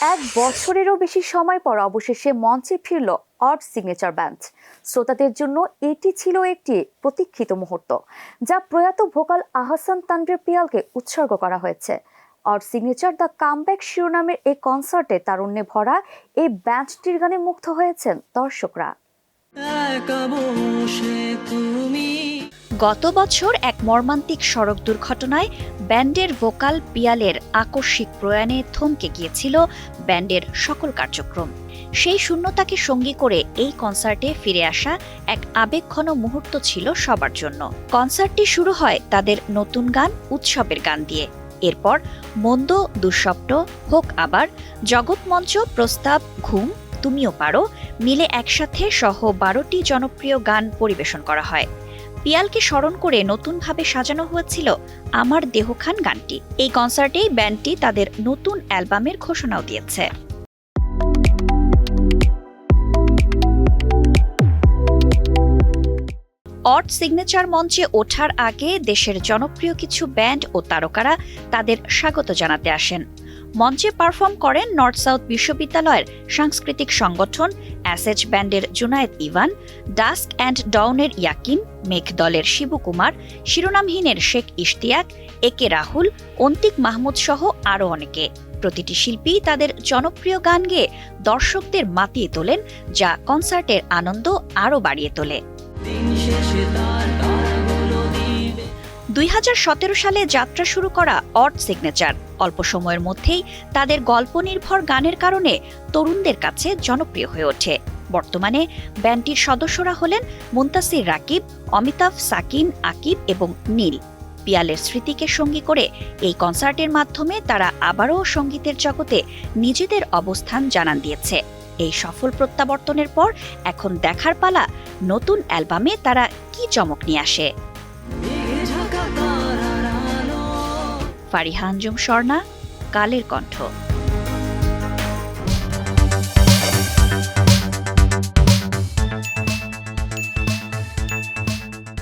এক বছরেরও বেশি সময় পর অবশেষে মঞ্চে ফিরল অড সিগনেচার ব্যান্ড। শ্রোতাদের জন্য এটি ছিল একটি প্রতীক্ষিত মুহূর্ত, যা প্রয়াত ভোকাল আহসান তানভীর পিয়ালকে উৎসর্গ করা হয়েছে। অড সিগনেচার দ্য কামব্যাক শিরোনামের এই কনসার্টে তারুণ্যে ভরা এই ব্যান্ডটির গানে মুগ্ধ হয়েছেন দর্শকরা। গত বছর এক মর্মান্তিক সড়ক দুর্ঘটনায় ব্যান্ডের ভোকাল পিয়ালের আকস্মিক প্রয়াণে থমকে গিয়েছিল ব্যান্ডের সকল কার্যক্রম। সেই শূন্যতাকে সঙ্গী করে এই কনসার্টে ফিরে আসা এক আবেগঘন মুহূর্ত ছিল সবার জন্য। কনসার্টটি শুরু হয় তাদের নতুন গান উৎসবের গান দিয়ে। এরপর মন্দ, দুঃস্বপ্ন, হোক আবার, জগৎমঞ্চ, প্রস্তাব, ঘুম, তুমিও পারো মিলে একসাথে সহ 12টি জনপ্রিয় গান পরিবেশন করা হয়। পিয়ালকে স্মরণ করে নতুনভাবে সাজানো হয়েছিল আমার দেহখান গানটি। এই কনসার্টেই ব্যান্ডটি তাদের নতুন অ্যালবামের ঘোষণাও দিয়েছে। অড সিগনেচার মঞ্চে ওঠার আগে দেশের জনপ্রিয় কিছু ব্যান্ড ও তারকারা তাদের স্বাগত জানাতে আসেন। মঞ্চে পারফর্ম করেন নর্থ সাউথ বিশ্ববিদ্যালয়ের সাংস্কৃতিক সংগঠন অ্যাসেজ ব্যান্ডের জুনায়েদ ইভান, ডাস্ক অ্যান্ড ডাউনের ইয়াকিন, মেঘ দলের শিবু কুমার, শিরোনামহীনের শেখ ইশতিয়াক, একে রাহুল, অন্তিক মাহমুদ সহ আরও অনেকে। প্রতিটি শিল্পী তাদের জনপ্রিয় গান গেয়ে দর্শকদের মাতিয়ে তোলেন, যা কনসার্টের আনন্দ আরও বাড়িয়ে তোলে। 2017 সালে যাত্রা শুরু করা অড সিগনেচার অল্প সময়ের মধ্যেই তাদের গল্প নির্ভর গানের কারণে তরুণদের কাছে জনপ্রিয় হয়ে ওঠে। বর্তমানে ব্যান্ডটির সদস্যরা হলেন মুনতাসির রাকিব, অমিতাভ, সাকিন, আকিব এবং নীল। পিয়ালের স্মৃতিকে সঙ্গী করে এই কনসার্টের মাধ্যমে তারা আবারও সঙ্গীতের জগতে নিজেদের অবস্থান জানান দিয়েছে। এই সফল প্রত্যাবর্তনের পর এখন দেখার পালা নতুন অ্যালবামে তারা কি চমক নিয়ে আসে। ফারিহা আঞ্জুম স্বর্ণা, কালের কণ্ঠ।